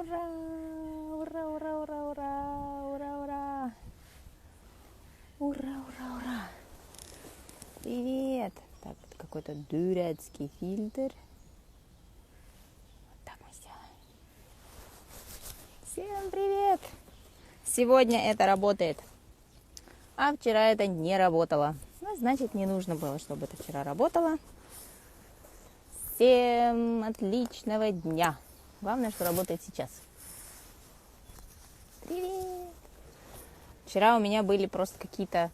Ура! Ура, ура, ура, ура! Ура, ура! Ура, ура, ура! Привет! Так, это какой-то дурацкий фильтр. Вот так мы сделаем. Всем привет! Сегодня это работает, а вчера это не работало. Ну, значит, не нужно было, чтобы это вчера работало. Всем отличного дня! Главное, что работает сейчас. Привет! Вчера у меня были просто какие-то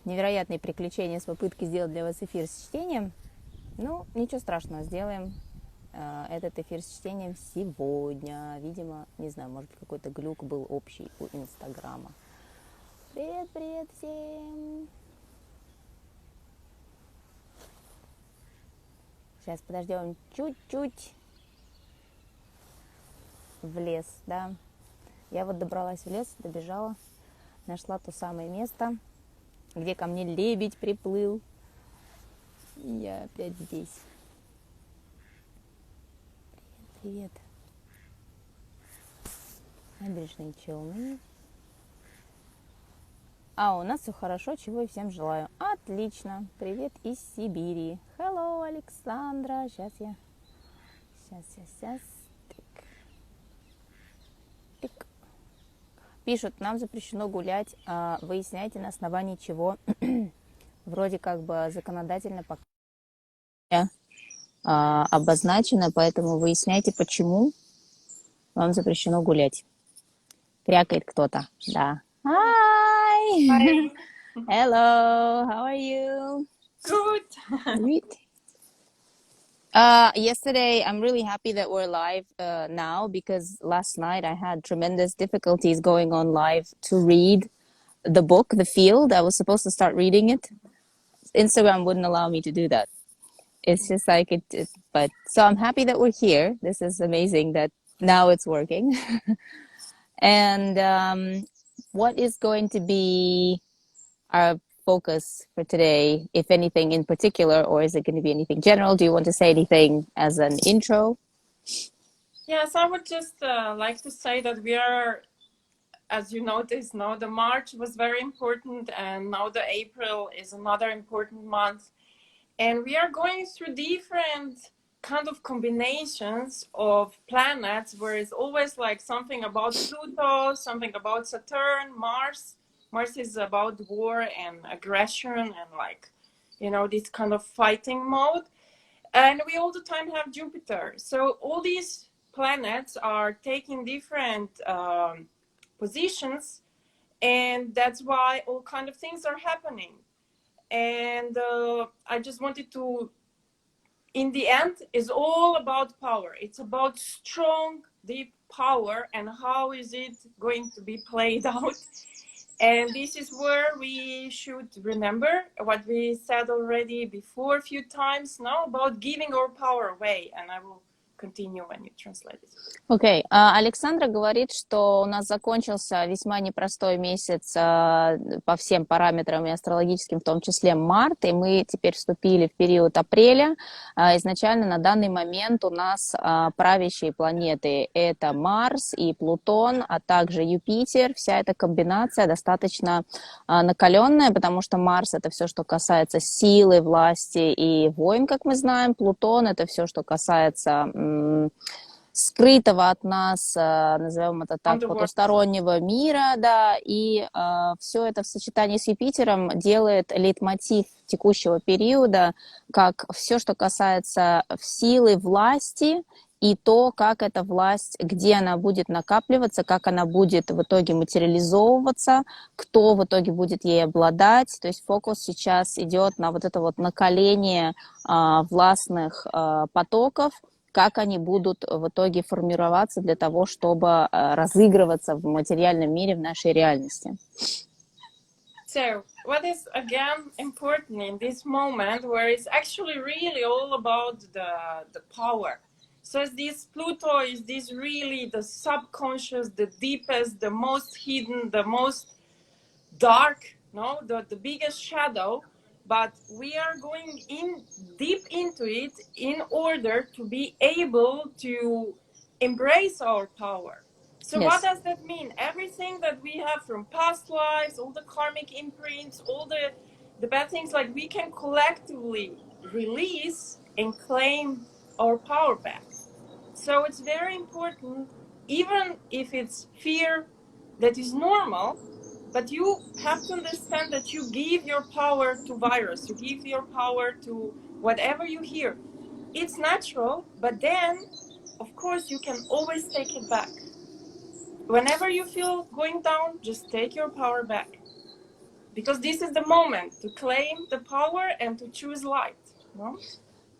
невероятные приключения с попыткой сделать для вас эфир с чтением. Ну, ничего страшного, сделаем этот эфир с чтением сегодня. Видимо, не знаю, может, какой-то глюк был общий у Инстаграма. Привет, привет всем! Сейчас подождем чуть-чуть в лес, да. Я вот добралась в лес, добежала, нашла то самое место, где ко мне лебедь приплыл. И я опять здесь. Привет, привет. Набережные Челны. А у нас все хорошо, чего и всем желаю. Отлично. Привет из Сибири. Hello, Александра. Сейчас. Так. Тык. Пишут, нам запрещено гулять. Выясняйте, на основании чего. Вроде как бы законодательно пока обозначено, поэтому выясняйте, почему вам запрещено гулять. Крякает кто-то. Да. Hi. Hi. Hello. How are you? Good. Good. Yesterday, I'm really happy that we're live now because last night I had tremendous difficulties going on live to read the book, The Field. I was supposed to start reading it. Instagram wouldn't allow me to do that. It's just like but so I'm happy that we're here. This is amazing that now it's working. And what is going to be our focus for today, if anything in particular, or is it going to be anything general? Do you want to say anything as an intro? Yes, I would just like to say that we are, as you noticed, now the March was very important, and now the April is another important month. And we are going through different kind of combinations of planets, where it's always like something about Pluto, something about Saturn, Mars. Mars is about war and aggression and like, this kind of fighting mode. And we all the time have Jupiter. So all these planets are taking different positions, and that's why all kind of things are happening. And I just wanted to, in the end, is all about power. It's about strong, deep power, and how is it going to be played out. And this is where we should remember what we said already before a few times now about giving our power away. And I will continue when you translate it. Окей. Александра говорит, что у нас закончился весьма непростой месяц по всем параметрам и астрологическим, в том числе март, и мы теперь вступили в период апреля. Изначально на данный момент у нас правящие планеты — это Марс и Плутон, а также Юпитер. Вся эта комбинация достаточно накаленная, потому что Марс — это все, что касается силы, власти и войн, как мы знаем. Плутон — это все, что касается скрытого от нас, назовем это так, потустороннего мира, да, и все это в сочетании с Юпитером делает лейтмотив текущего периода, как все, что касается силы, власти, и то, как эта власть, где она будет накапливаться, как она будет в итоге материализовываться, кто в итоге будет ей обладать. То есть фокус сейчас идет на вот это вот накаление властных потоков, как они будут в итоге формироваться для того, чтобы разыгрываться в материальном мире, в нашей реальности. So, what is again important in this moment, where it's actually really all about the power. So this Pluto is this really the subconscious, the deepest, the most hidden, the most dark, the biggest shadow. But we are going in deep into it in order to be able to embrace our power. So what Yes. does that mean? Everything that we have from past lives, all the karmic imprints, all the bad things, like we can collectively release and claim our power back. So it's very important, even if it's fear that is normal, but you have to understand that you give your power to virus, you give your power to whatever you hear. It's natural, but then, of course, you can always take it back. Whenever you feel going down, just take your power back. Because this is the moment to claim the power and to choose light. No?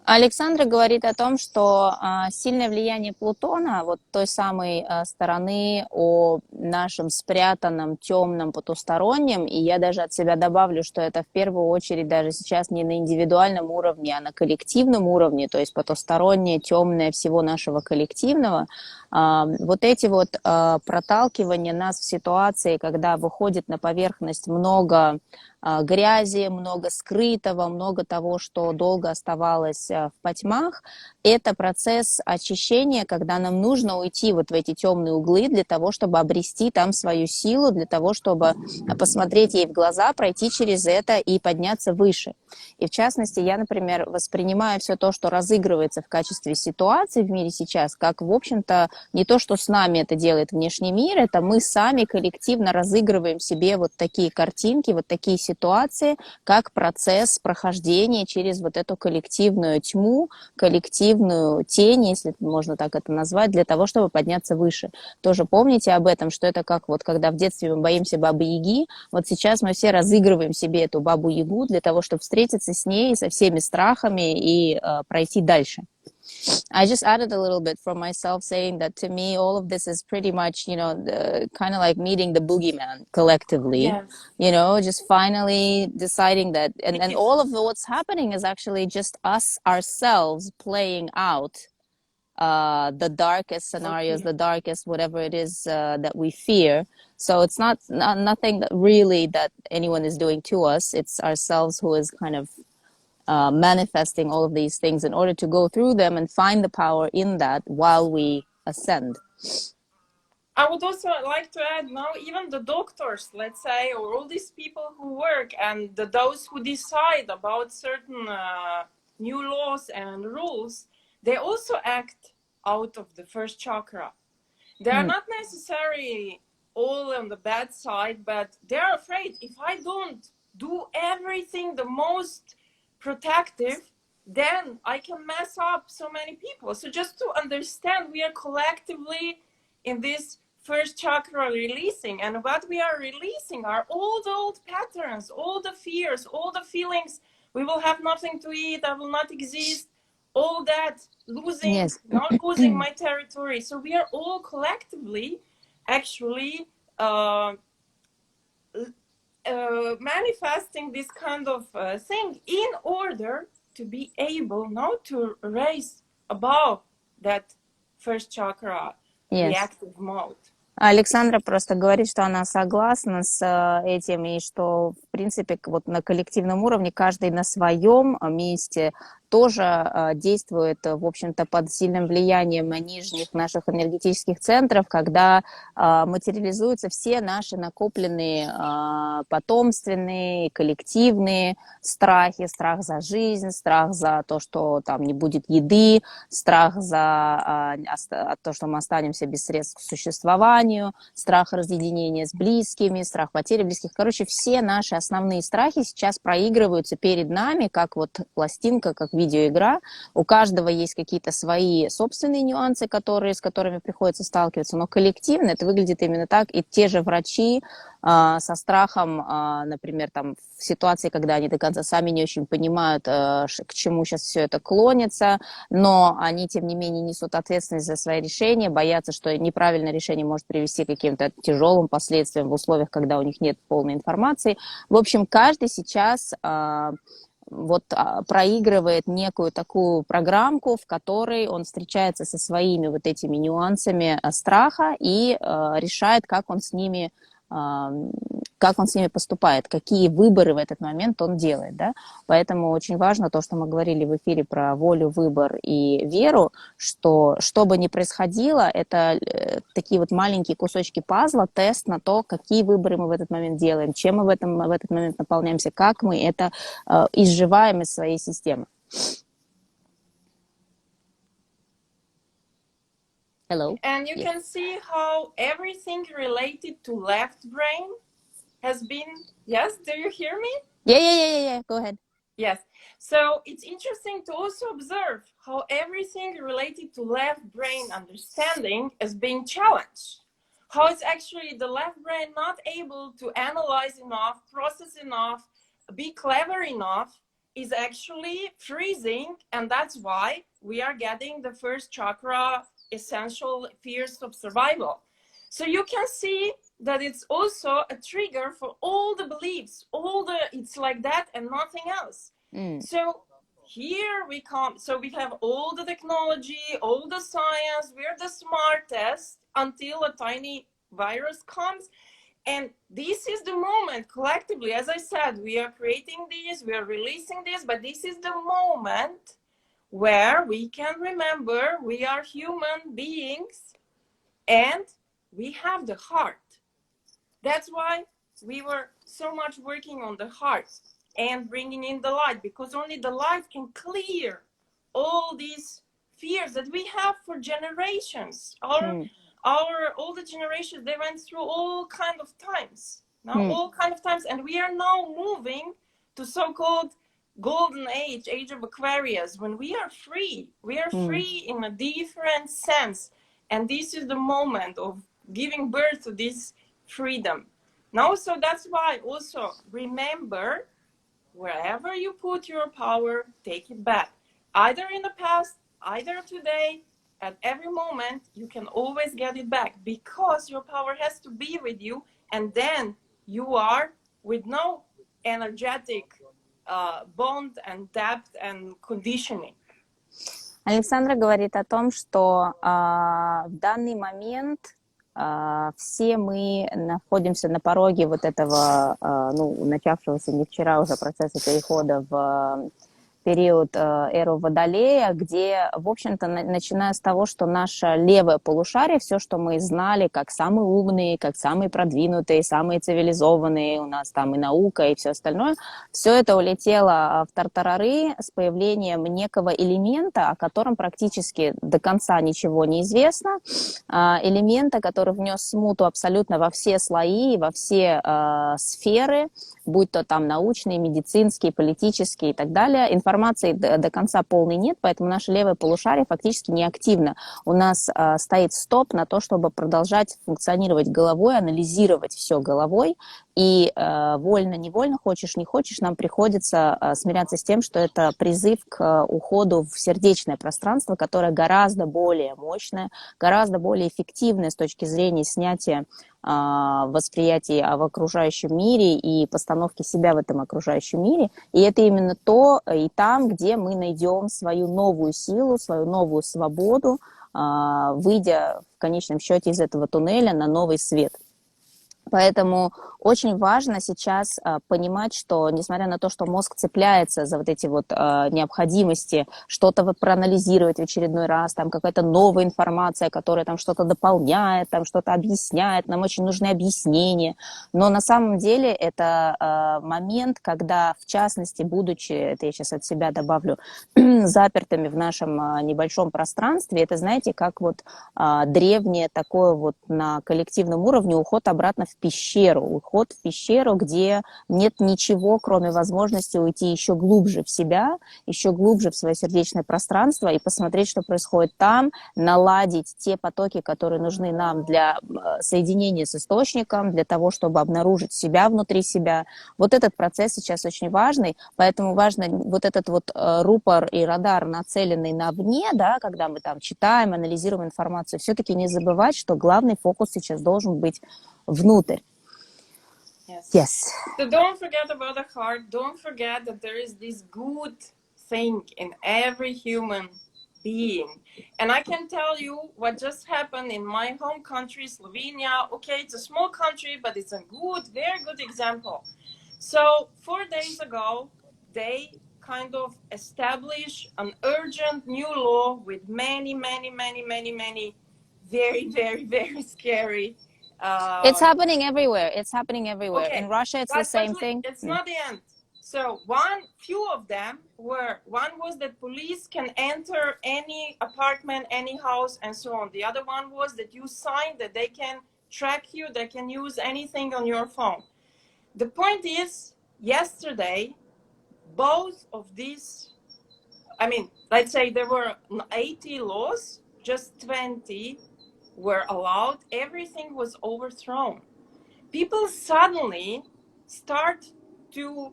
Александра говорит о том, что сильное влияние Плутона, вот той самой стороны о нашем спрятанном, темном, потустороннем, и я даже от себя добавлю, что это в первую очередь даже сейчас не на индивидуальном уровне, а на коллективном уровне, то есть потустороннее, темное всего нашего коллективного, вот эти вот проталкивания нас в ситуации, когда выходит на поверхность много грязи, много скрытого, много того, что долго оставалось в потьмах. Это процесс очищения, когда нам нужно уйти вот в эти темные углы для того, чтобы обрести там свою силу, для того, чтобы посмотреть ей в глаза, пройти через это и подняться выше. И в частности, я, например, воспринимаю все то, что разыгрывается в качестве ситуации в мире сейчас, как, в общем-то, не то, что с нами это делает внешний мир, это мы сами коллективно разыгрываем себе вот такие картинки, вот такие ситуации, как процесс прохождения через вот эту коллективную тьму, коллективную тень, если можно так это назвать, для того, чтобы подняться выше. Тоже помните об этом, что это как вот когда в детстве мы боимся бабы-яги, вот сейчас мы все разыгрываем себе эту бабу-ягу для того, чтобы встретиться с ней со всеми страхами и пройти дальше. I just added a little bit from myself, saying that to me, all of this is pretty much, you know, kind of like meeting the boogeyman collectively, Yes. you know, just finally deciding that. And all of what's happening is actually just us ourselves playing out the darkest scenarios, the darkest whatever it is that we fear. So it's not nothing that really that anyone is doing to us. It's ourselves who is kind of manifesting all of these things in order to go through them and find the power in that while we ascend. I would also like to add now, even the doctors, let's say, or all these people who work and those who decide about certain new laws and rules, they also act out of the first chakra. They are not necessarily all on the bad side, but they are afraid if I don't do everything the most protective, then I can mess up so many people. So just to understand, we are collectively in this first chakra releasing, and what we are releasing are all the old patterns, all the fears, all the feelings. We will have nothing to eat, I will not exist, all that, losing, Yes. not losing my territory. So we are all collectively actually manifesting this kind of thing in order to be able now to raise above that first chakra reactive mode. Александра просто говорит, что она согласна с этим, и что, в принципе, вот на коллективном уровне каждый на своем месте тоже действует, в общем-то, под сильным влиянием нижних наших энергетических центров, когда материализуются все наши накопленные потомственные, коллективные страхи, страх за жизнь, страх за то, что там не будет еды, страх за то, что мы останемся без средств к существованию, страх разъединения с близкими, страх потери близких. Короче, все наши основные страхи сейчас проигрываются перед нами, как вот пластинка, как видеоигра. У каждого есть какие-то свои собственные нюансы, с которыми приходится сталкиваться, но коллективно это выглядит именно так. И те же врачи со страхом, например, там, в ситуации, когда они до конца сами не очень понимают, к чему сейчас все это клонится, но они, тем не менее, несут ответственность за свои решения, боятся, что неправильное решение может привести к каким-то тяжелым последствиям в условиях, когда у них нет полной информации. В общем, каждый сейчас вот проигрывает некую такую программку, в которой он встречается со своими вот этими нюансами страха и решает, как он с ними как он с ними поступает, какие выборы в этот момент он делает, да. Поэтому очень важно то, что мы говорили в эфире про волю, выбор и веру, что бы ни происходило, это такие вот маленькие кусочки пазла, тест на то, какие выборы мы в этот момент делаем, чем мы в этот момент наполняемся, как мы это изживаем из своей системы. Hello. And you can see how everything related to left brain has been, yes, do you hear me? Yeah, go ahead. Yes. So it's interesting to also observe how everything related to left brain understanding is being challenged. How it's actually the left brain not able to analyze enough, process enough, be clever enough, is actually freezing. And that's why we are getting the first chakra essential fears of survival. So you can see that it's also a trigger for all the beliefs, it's like that and nothing else. So here we come, so we have all the technology, all the science, we're the smartest until a tiny virus comes. And this is the moment collectively, as I said, we are creating this, we are releasing this, but this is the moment where we can remember we are human beings and we have the heart. That's why we were so much working on the heart and bringing in the light, because only the light can clear all these fears that we have for generations. All the generations, they went through all kind of times, all kind of times, and we are now moving to so-called golden age of Aquarius, when we are free in a different sense. And this is the moment of giving birth to this freedom. Now, so that's why also remember, wherever you put your power, take it back. Either in the past, either today, at every moment, you can always get it back, because your power has to be with you, and then you are with no energetic bond and depth and conditioning. Александра говорит о том, что в данный момент все мы находимся на пороге вот этого, начавшегося не вчера уже процесса перехода в период эру Водолея, где, в общем-то, начиная с того, что наше левое полушарие, все, что мы знали, как самые умные, как самые продвинутые, самые цивилизованные, у нас там и наука, и все остальное, все это улетело в тартарары с появлением некого элемента, о котором практически до конца ничего не известно, элемента, который внес смуту абсолютно во все слои, во все сферы, будь то там научные, медицинские, политические и так далее. Информации до конца полной нет, поэтому наше левое полушарие фактически неактивно. У нас стоит стоп на то, чтобы продолжать функционировать головой, анализировать все головой. И вольно-невольно, хочешь не хочешь, нам приходится смиряться с тем, что это призыв к уходу в сердечное пространство, которое гораздо более мощное, гораздо более эффективное с точки зрения снятия восприятия в окружающем мире и постановки себя в этом окружающем мире. И это именно то и там, где мы найдем свою новую силу, свою новую свободу, выйдя в конечном счете из этого туннеля на новый свет. Поэтому очень важно сейчас понимать, что несмотря на то, что мозг цепляется за вот эти вот необходимости что-то вот проанализировать в очередной раз, там какая-то новая информация, которая там что-то дополняет, там что-то объясняет, нам очень нужны объяснения. Но на самом деле это момент, когда, в частности, будучи, это я сейчас от себя добавлю, запертыми в нашем небольшом пространстве, это, знаете, как вот древнее такое вот на коллективном уровне уход обратно в пещеру, уход в пещеру, где нет ничего, кроме возможности уйти еще глубже в себя, еще глубже в свое сердечное пространство и посмотреть, что происходит там, наладить те потоки, которые нужны нам для соединения с источником, для того, чтобы обнаружить себя внутри себя. Вот этот процесс сейчас очень важный, поэтому важно вот этот вот рупор и радар, нацеленный на вне, да, когда мы там читаем, анализируем информацию, все-таки не забывать, что главный фокус сейчас должен быть внутрь. Yes. So don't forget about the heart. Don't forget that there is this good thing in every human being. And I can tell you what just happened in my home country, Slovenia. Okay, it's a small country, but it's a good, very good example. So 4 days ago, they kind of established an urgent new law with many, very, very, very scary. It's happening everywhere. It's happening everywhere. Okay, In Russia, it's the but same thing. it's not the end. So few of them were, one was that police can enter any apartment, any house, and so on. The other one was that you sign that they can track you, they can use anything on your phone. The point is, yesterday, both of these, I mean, let's say there were 80 laws, just 20 were allowed. Everything was overthrown. People suddenly start to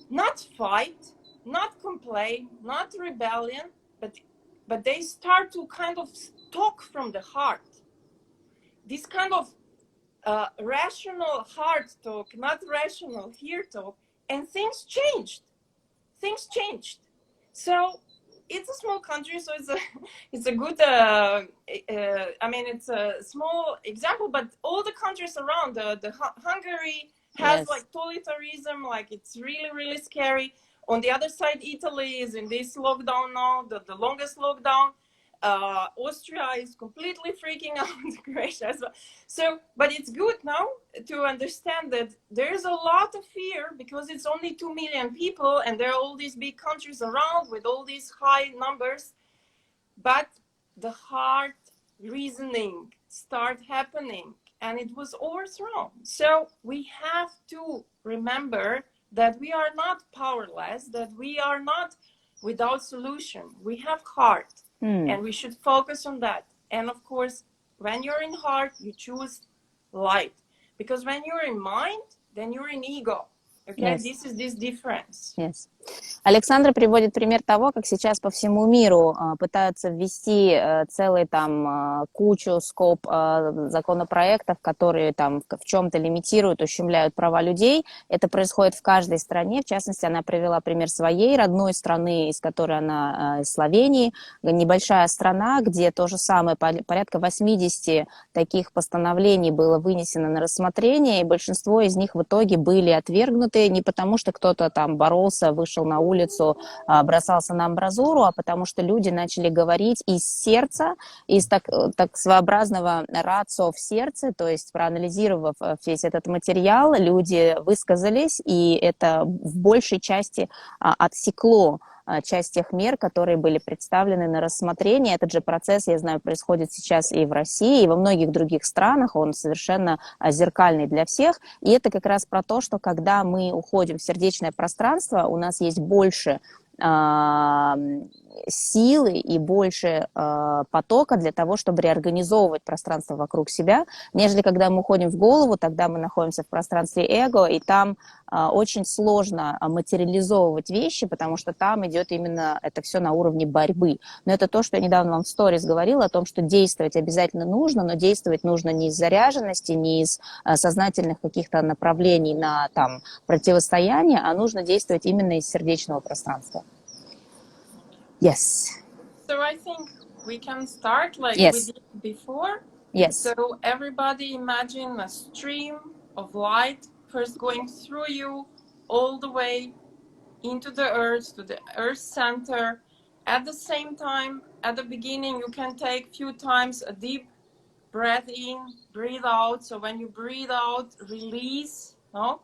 not fight, not complain, not rebellion, but they start to kind of talk from the heart. This kind of rational heart talk, not rational here talk, and things changed. Things changed. So it's a small country, so it's a good. I mean, it's a small example, but all the countries around, the Hungary has Yes. like totalitarianism, like it's really scary. On the other side, Italy is in this lockdown now, the longest lockdown. Austria is completely freaking out, Croatia as well. So, but it's good now to understand that there's a lot of fear because it's only 2 million people and there are all these big countries around with all these high numbers. But the hard reasoning start happening and it was overthrown. So we have to remember that we are not powerless, that we are not without solution. We have heart. And we should focus on that. And of course, when you're in heart, you choose light. Because when you're in mind, then you're in ego. Okay, Yes. this is this difference. Yes. Александра приводит пример того, как сейчас по всему миру пытаются ввести целый там кучу скоп законопроектов, которые там в чем-то лимитируют, ущемляют права людей. Это происходит в каждой стране. В частности, она привела пример своей родной страны, из которой она из Словении. Небольшая страна, где то же самое, порядка 80 таких постановлений было вынесено на рассмотрение, и большинство из них в итоге были отвергнуты не потому, что кто-то там боролся, вышел на улицу, бросался на амбразуру, а потому что люди начали говорить из сердца, из так своеобразного рацио в сердце, то есть проанализировав весь этот материал, люди высказались, и это в большей части отсекло часть тех мер, которые были представлены на рассмотрение. Этот же процесс, я знаю, происходит сейчас и в России, и во многих других странах. Он совершенно зеркальный для всех. И это как раз про то, что когда мы уходим в сердечное пространство, у нас есть больше силы и больше потока для того, чтобы реорганизовывать пространство вокруг себя, нежели когда мы уходим в голову, тогда мы находимся в пространстве эго, и там очень сложно материализовывать вещи, потому что там идет именно это все на уровне борьбы. Но это то, что я недавно вам в сторис говорила, о том, что действовать обязательно нужно, но действовать нужно не из заряженности, не из сознательных каких-то направлений на там противостояние, а нужно действовать именно из сердечного пространства. Yes. So I think we can start like Yes. we did before. Yes. So everybody imagine a stream of light first going through you all the way into the earth, to the earth center. At the same time, at the beginning, you can take few times a deep breath in, breathe out. So when you breathe out, release, no?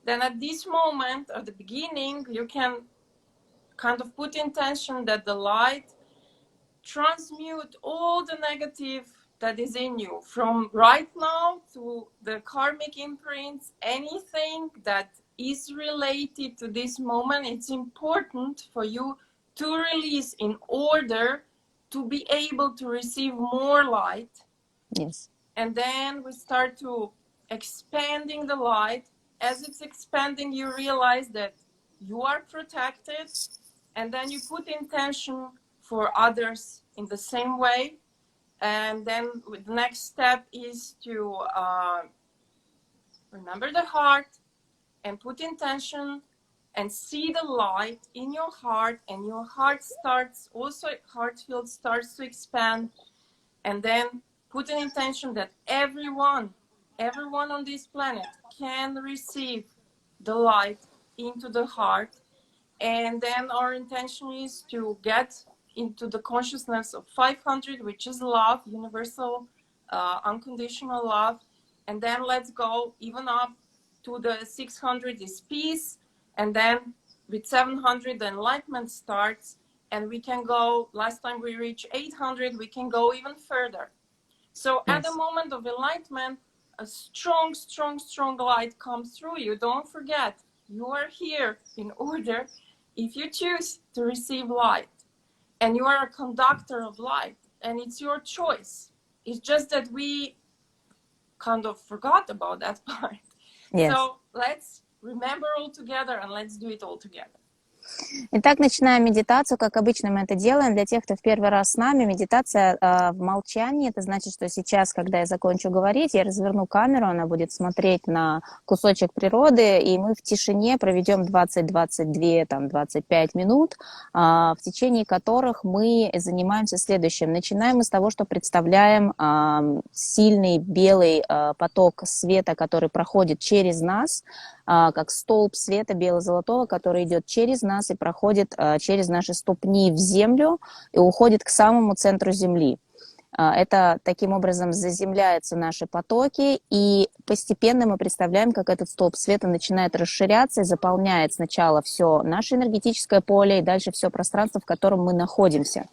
Then at this moment, at the beginning, you can kind of put intention that the light transmute all the negative that is in you from right now to the karmic imprints, anything that is related to this moment. It's important for you to release in order to be able to receive more light. Yes. And then we start to expanding the light. As it's expanding, you realize that you are protected, and then you put intention for others in the same way. And then the next step is to remember the heart and put intention and see the light in your heart, and your heart field starts to expand. And then put an intention that everyone on this planet can receive the light into the heart. And then our intention is to get into the consciousness of 500, which is love, universal, unconditional love. And then let's go even up to the 600 is peace. And then with 700, the enlightenment starts. And we can go, last time we reached 800, we can go even further. So at the moment of enlightenment, a strong, strong, strong light comes through you. Don't forget, you are here in order, if you choose to receive light. And you are a conductor of light. And it's your choice. It's just that we kind of forgot about that part. Yes. So let's remember all together and let's do it all together. Итак, начинаем медитацию. Как обычно мы это делаем. Для тех, кто в первый раз с нами, медитация в молчании. Это значит, что сейчас, когда я закончу говорить, я разверну камеру, она будет смотреть на кусочек природы, и мы в тишине проведем 20-22, 25 минут, в течение которых мы занимаемся следующим. Начинаем мы с того, что представляем сильный белый поток света, который проходит через нас, как столб света бело-золотого, который идет через нас и проходит через наши ступни в землю и уходит к самому центру Земли. Это таким образом заземляются наши потоки, и постепенно мы представляем, как этот столб света начинает расширяться и заполняет сначала все наше энергетическое поле и дальше все пространство, в котором мы находимся.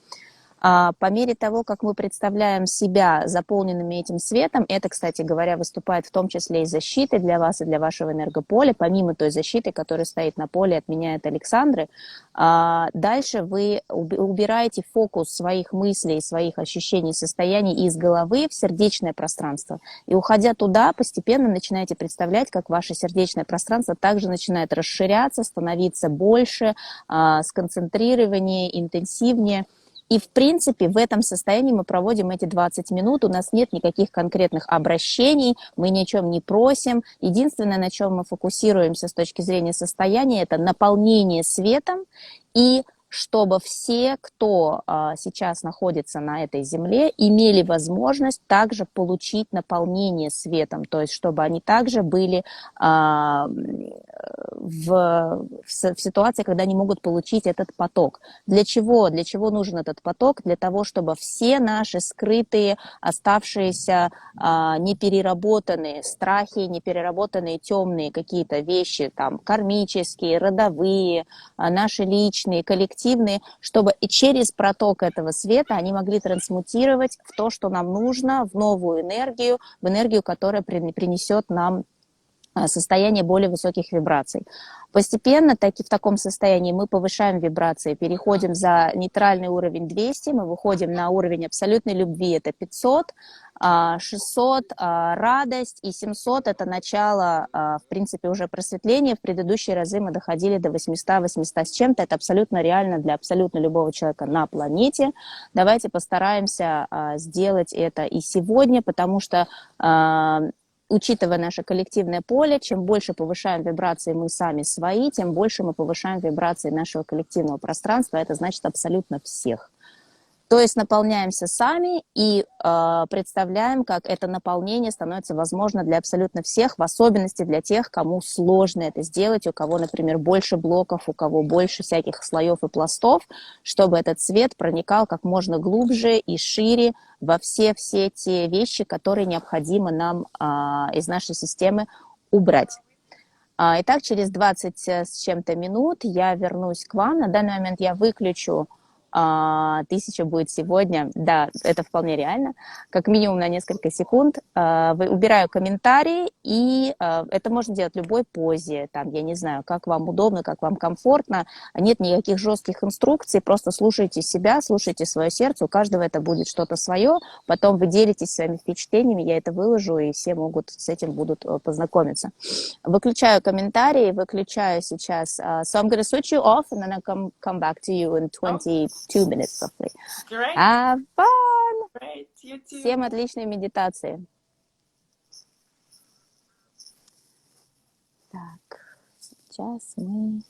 По мере того, как мы представляем себя заполненными этим светом, это, кстати говоря, выступает в том числе и защитой для вас и для вашего энергополя, помимо той защиты, которая стоит на поле, отменяет Александры. Дальше вы убираете фокус своих мыслей, своих ощущений, состояний из головы в сердечное пространство. И уходя туда, постепенно начинаете представлять, как ваше сердечное пространство также начинает расширяться, становиться больше, сконцентрированнее, интенсивнее. И, в принципе, в этом состоянии мы проводим эти 20 минут, у нас нет никаких конкретных обращений, мы ни о чем не просим. Единственное, на чем мы фокусируемся с точки зрения состояния, это наполнение светом, и чтобы все, кто сейчас находится на этой земле, имели возможность также получить наполнение светом, то есть чтобы они также были в ситуации, когда они могут получить этот поток. Для чего? Для чего нужен этот поток? Для того, чтобы все наши скрытые, оставшиеся, непереработанные страхи, непереработанные темные какие-то вещи, там, кармические, родовые, наши личные, коллективные, чтобы и через проток этого света они могли трансмутировать в то, что нам нужно, в новую энергию, в энергию, которая принесет нам состояние более высоких вибраций. Постепенно в таком состоянии мы повышаем вибрации, переходим за нейтральный уровень 200, мы выходим на уровень абсолютной любви, это 500, 600 радость, и 700 это начало, в принципе, уже просветления. В предыдущие разы мы доходили до 800 с чем-то. Это абсолютно реально для абсолютно любого человека на планете. Давайте постараемся сделать это и сегодня, потому что учитывая наше коллективное поле, чем больше повышаем вибрации мы сами свои, тем больше мы повышаем вибрации нашего коллективного пространства. Это значит абсолютно всех. То есть наполняемся сами и представляем, как это наполнение становится возможно для абсолютно всех, в особенности для тех, кому сложно это сделать, у кого, например, больше блоков, у кого больше всяких слоев и пластов, чтобы этот свет проникал как можно глубже и шире во все те вещи, которые необходимо нам из нашей системы убрать. Итак, через 20 с чем-то минут я вернусь к вам. На данный момент я выключу 1000 будет сегодня, да, это вполне реально, как минимум на несколько секунд. Убираю комментарии, и это можно делать в любой позе, там, я не знаю, как вам удобно, как вам комфортно, нет никаких жестких инструкций, просто слушайте себя, слушайте свое сердце, у каждого это будет что-то свое, потом вы делитесь своими впечатлениями, я это выложу, и все могут с этим будут познакомиться. Выключаю комментарии, выключаю сейчас, so I'm going to switch you off, and then I'll come back to you in 2 minutes roughly. Great. Have fun! Great. You too. Всем отличной медитации. Так, сейчас мы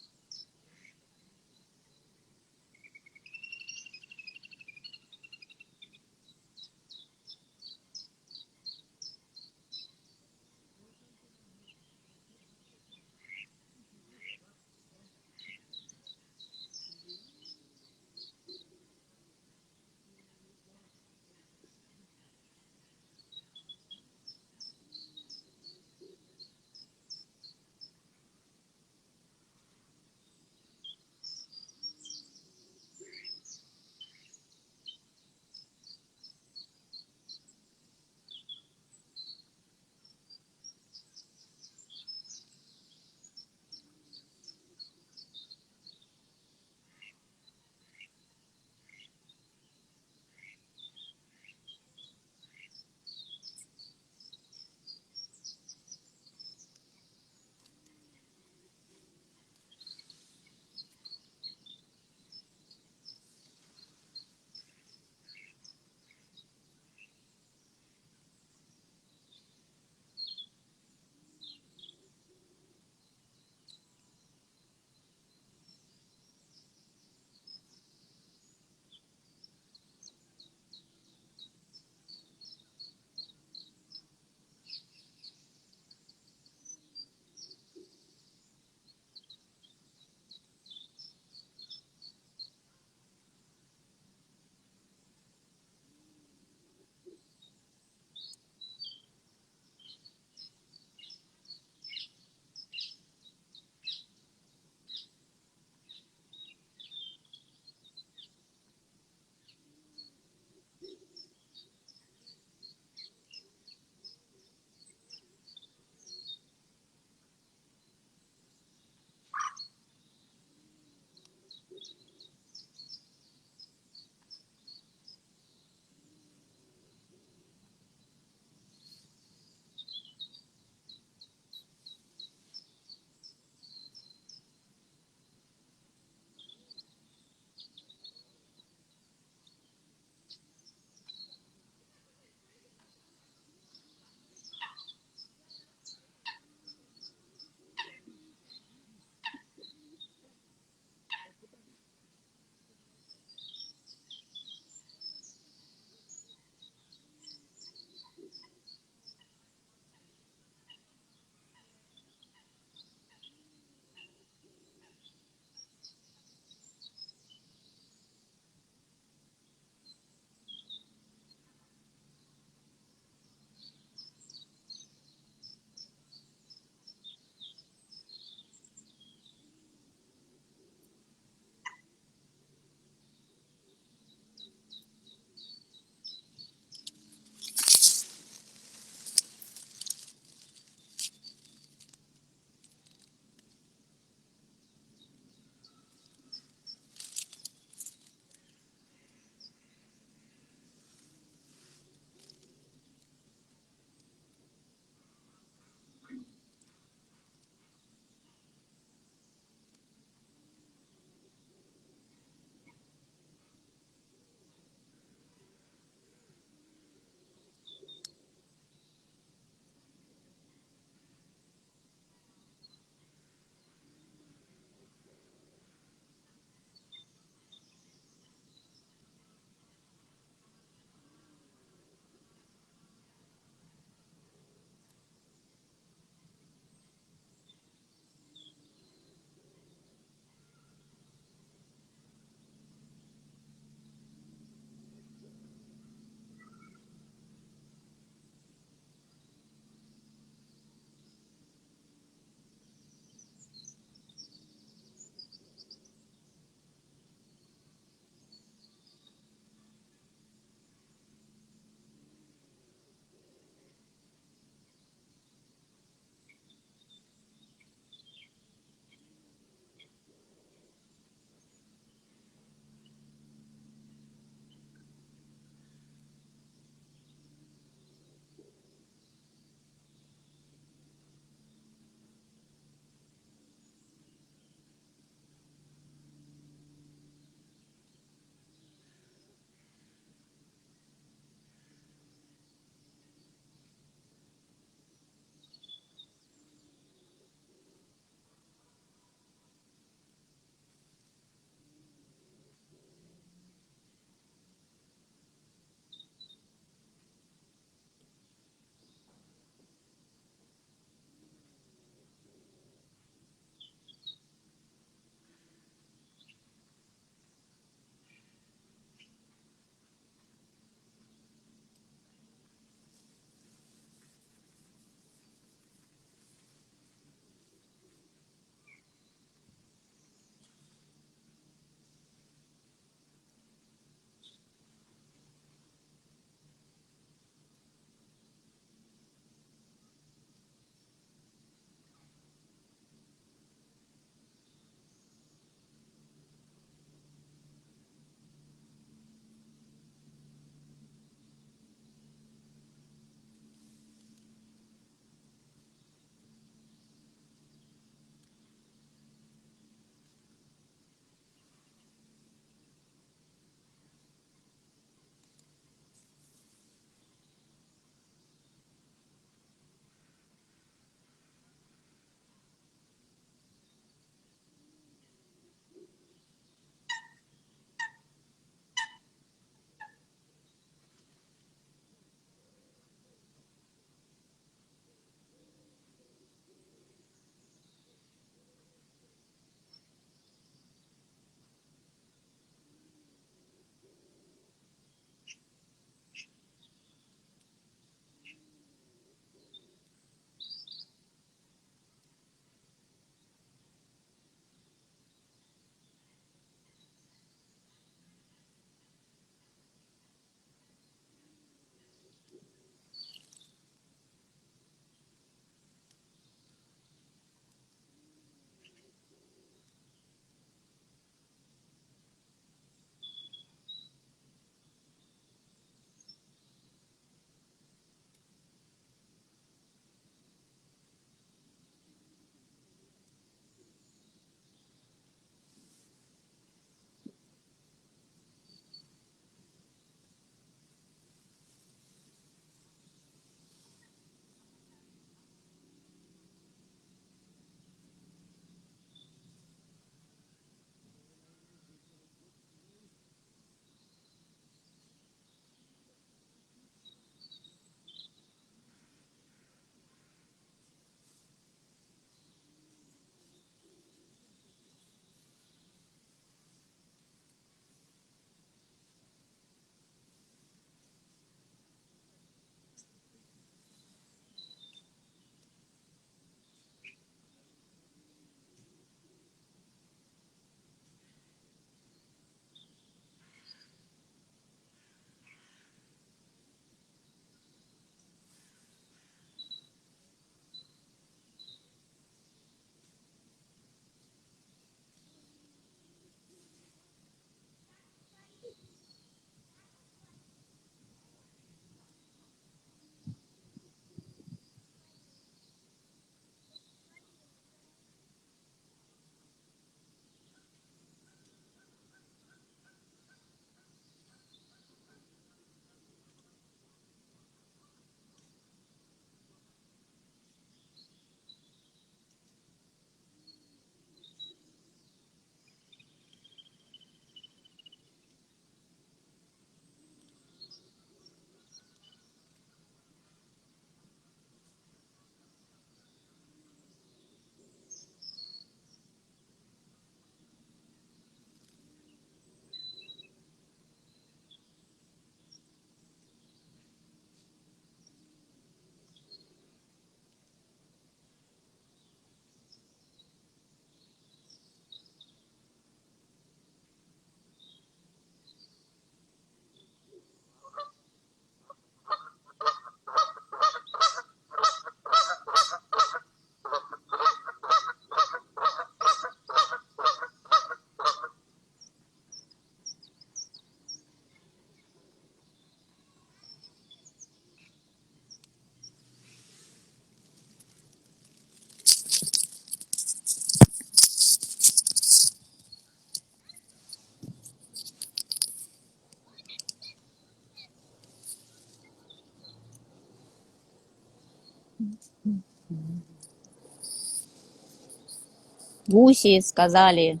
Гуси сказали,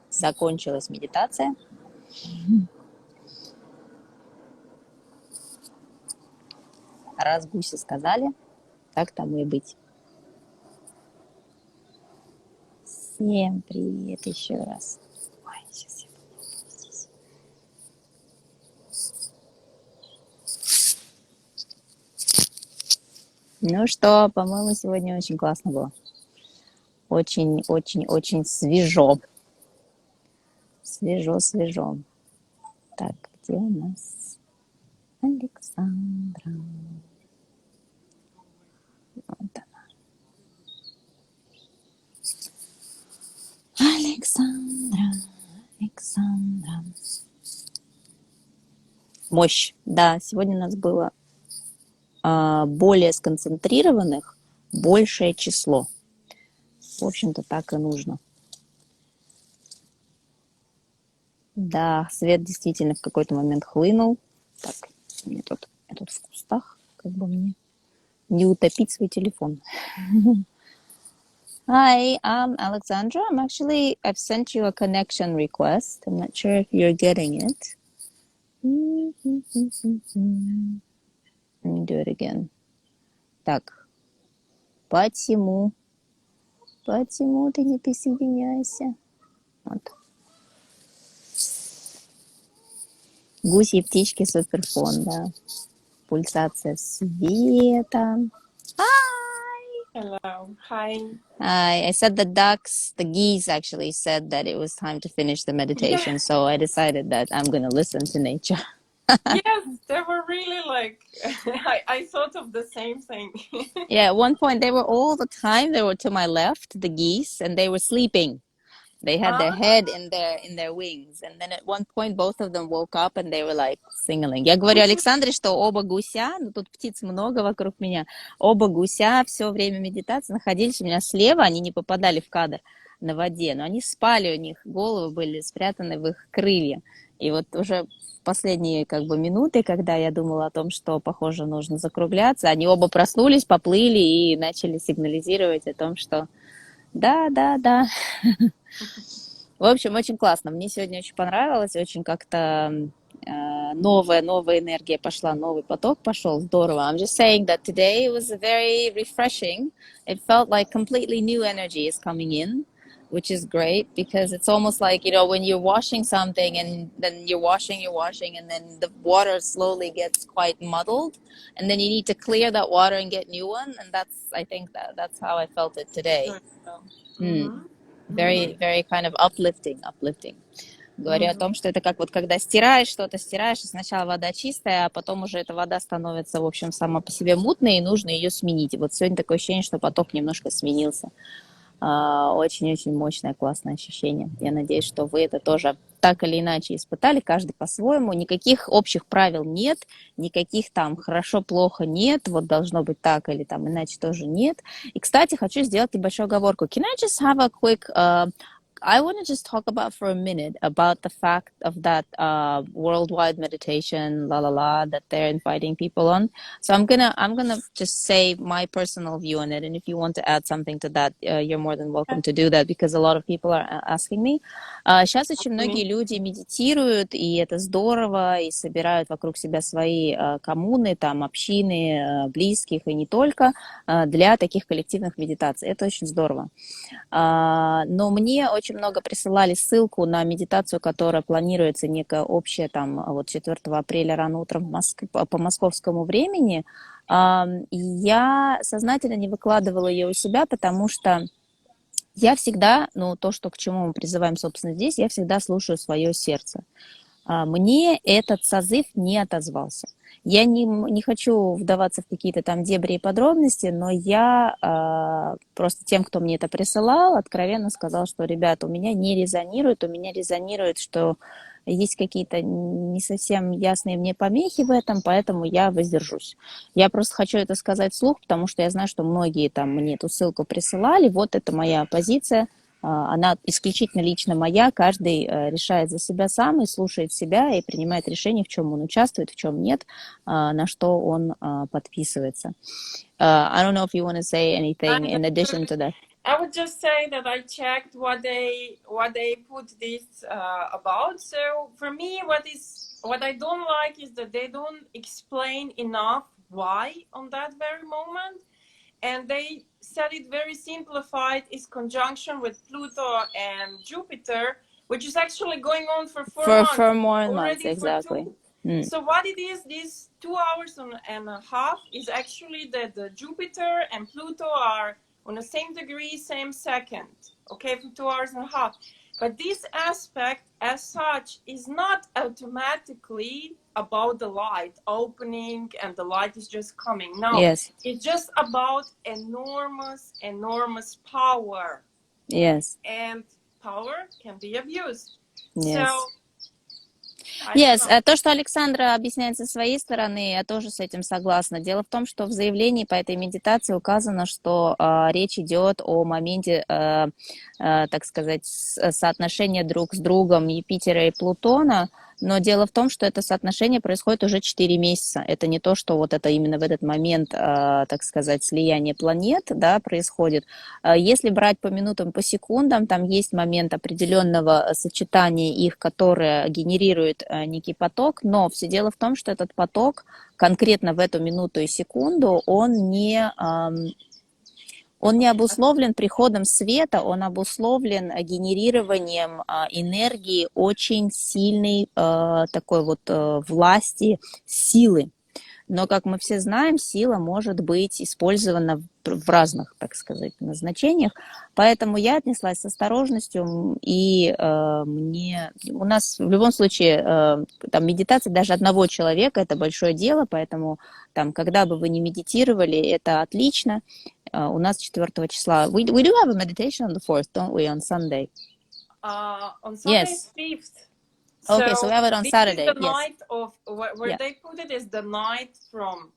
закончилась медитация. Раз гуси сказали, так тому и быть. Всем привет еще раз. Ой, сейчас я буду здесь. Ну что, по-моему, сегодня очень классно было. Очень свежо. Свежо. Так, где у нас Александра? Вот она. Александра. Мощь. Да, сегодня у нас было более сконцентрированных, большее число. В общем-то, так и нужно. Да, свет действительно в какой-то момент хлынул. Так, я тут в кустах, как бы мне не утопить свой телефон. Hi, I'm Alexandra. I've sent you a connection request. I'm not sure if you're getting it. Let me do it again. Так, почему ты не присоединяешься? Вот. Гуси и птички суперфон, да. Пульсация света. Hello. Hi. I said the geese actually said that it was time to finish the meditation, Yeah. so I decided that I'm going to listen to nature. Yes, they were really like, I thought of the same thing. Yeah, at one point they were to my left, the geese, and they were sleeping. They had their head in their wings, and then at one point both of them woke up and they were like singling. Я говорю Александре, что оба гуся, ну тут птиц много вокруг меня, оба гуся все время медитации находились у меня слева, они не попадали в кадр на воде, но они спали, у них головы были спрятаны в их крылья. И вот уже в последние как бы минуты, когда я думала о том, что, похоже, нужно закругляться, они оба проснулись, поплыли и начали сигнализировать о том, что да. В общем, очень классно. Мне сегодня очень понравилось, очень как-то новая энергия пошла, новый поток пошел. Здорово. I'm just saying that today was very refreshing. It felt like completely new energy is coming in, which is great because it's almost like, when you're washing something and then you're washing, and then the water slowly gets quite muddled, and then you need to clear that water and get new one. And I think that's how I felt it today. Very, very kind of uplifting. Говорю о том, что это как вот когда стираешь что-то, и сначала вода чистая, а потом уже эта вода становится, в общем, сама по себе мутной, и нужно ее сменить. И вот сегодня такое ощущение, что поток немножко сменился. Очень-очень мощное, классное ощущение. Я надеюсь, что вы это тоже так или иначе испытали, каждый по-своему. Никаких общих правил нет, никаких там хорошо-плохо нет, вот должно быть так или там иначе тоже нет. И, кстати, хочу сделать небольшую оговорку. Can I just have a quick... I want to just talk about for a minute about the fact of that worldwide meditation, that they're inviting people on. So I'm gonna just say my personal view on it, and if you want to add something to that, you're more than welcome to do that because a lot of people are asking me. Сейчас очень многие люди медитируют, и это здорово, и собирают вокруг себя свои коммуны, там общины близких и не только для таких коллективных медитаций. Это очень здорово. Но мне очень много присылали ссылку на медитацию, которая планируется некая общая там вот 4 апреля рано утром по московскому времени. И я сознательно не выкладывала ее у себя, потому что я всегда, то, что к чему мы призываем, собственно, здесь, я всегда слушаю свое сердце. Мне этот созыв не отозвался. Я не хочу вдаваться в какие-то там дебри и подробности, но я просто тем, кто мне это присылал, откровенно сказал, что, ребята, у меня резонирует, что есть какие-то не совсем ясные мне помехи в этом, поэтому я воздержусь. Я просто хочу это сказать вслух, потому что я знаю, что многие там мне эту ссылку присылали, вот это моя позиция. Она исключительно лично моя, каждый решает за себя сам и слушает себя и принимает решение, в чем он участвует, в чем нет, на что он подписывается. I don't know if you want to say anything in addition to that. I would just say that I checked what they put this about. So for me, what I don't like is that they don't explain enough why on that very moment, and they said it very simplified. Is conjunction with Pluto and Jupiter, which is actually going on for 4 months For more months, already for exactly. two. So what it is, these 2 hours and a half is actually that the Jupiter and Pluto are on the same degree, same second, okay, for 2 hours and a half. But this aspect as such is not automatically about the light opening and the light is just coming. No, Yes. it's just about enormous power. Yes. And power can be abused. Yes. So, Yes, то, что Александра объясняет со своей стороны, я тоже с этим согласна. Дело в том, что в заявлении по этой медитации указано, что речь идет о моменте, так сказать, соотношения друг с другом Юпитера и Плутона, но дело в том, что это соотношение происходит уже 4 месяца. Это не то, что вот это именно в этот момент, так сказать, слияние планет, да, происходит. Если брать по минутам, по секундам, там есть момент определенного сочетания их, которое генерирует некий поток, но все дело в том, что этот поток конкретно в эту минуту и секунду, он не обусловлен приходом света, он обусловлен генерированием энергии очень сильной такой вот власти, силы. Но, как мы все знаем, сила может быть использована в разных, так сказать, назначениях. Поэтому я отнеслась с осторожностью, и у нас в любом случае там медитация даже одного человека – это большое дело, поэтому там, когда бы вы ни медитировали, это отлично. У нас 4 числа. We do have a meditation on the 4th, don't we, on Sunday? On Sunday Yes. 5th. Okay, so we have it on this Saturday. Is the yes. night of where Yeah. they put it is the night from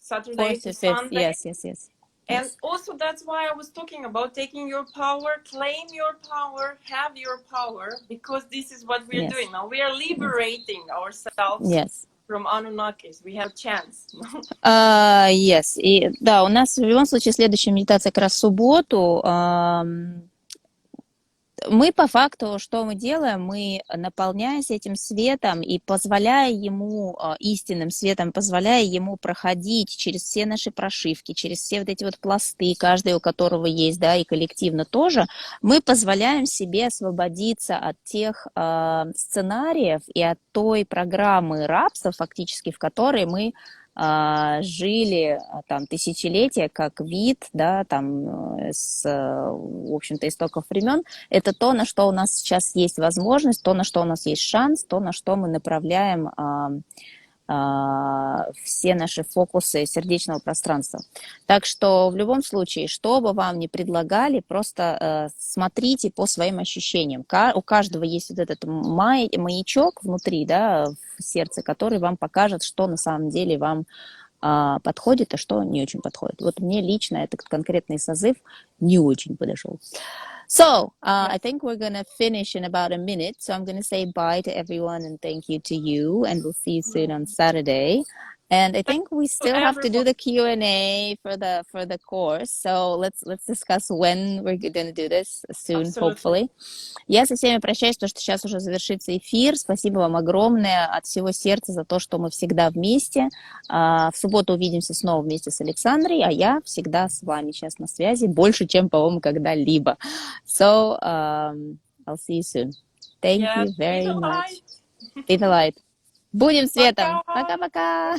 Saturday 4th to 5th. Sunday. Yes. And also that's why I was talking about taking your power, claim your power, have your power, because this is what we're doing now. We are liberating ourselves from Anunnakis. We have a chance. Yes. И да, у нас в любом случае следующая медитация как раз в субботу. Мы по факту, что мы делаем, мы, наполняясь этим светом и позволяя ему, истинным светом, позволяя ему проходить через все наши прошивки, через все вот эти вот пласты, каждый у которого есть, да, и коллективно тоже, мы позволяем себе освободиться от тех сценариев и от той программы рабства, фактически, в которой мы жили там тысячелетия как вид, да, там с, в общем-то, истоков времен. Это то, на что у нас сейчас есть возможность, то, на что у нас есть шанс, то, на что мы направляем все наши фокусы сердечного пространства. Так что в любом случае, что бы вам ни предлагали, просто смотрите по своим ощущениям. У каждого есть вот этот маячок внутри, да, в сердце, который вам покажет, что на самом деле вам подходит, а что не очень подходит. Вот мне лично этот конкретный созыв не очень подошел. So, I think we're going to finish in about a minute. So I'm going to say bye to everyone and thank you to you. And we'll see you soon on Saturday. And I think we still have to do the Q&A for the course. So let's discuss when we're going to do this soon, hopefully. Я со всеми прощаюсь, потому что сейчас уже завершится эфир. Спасибо вам огромное от всего сердца за то, что мы всегда вместе. В субботу увидимся снова вместе с Александрой, а я всегда с вами сейчас на связи, больше, чем, по-моему, когда-либо. So, I'll see you soon. Thank you very much. Be the light. Будем светом. Пока-пока.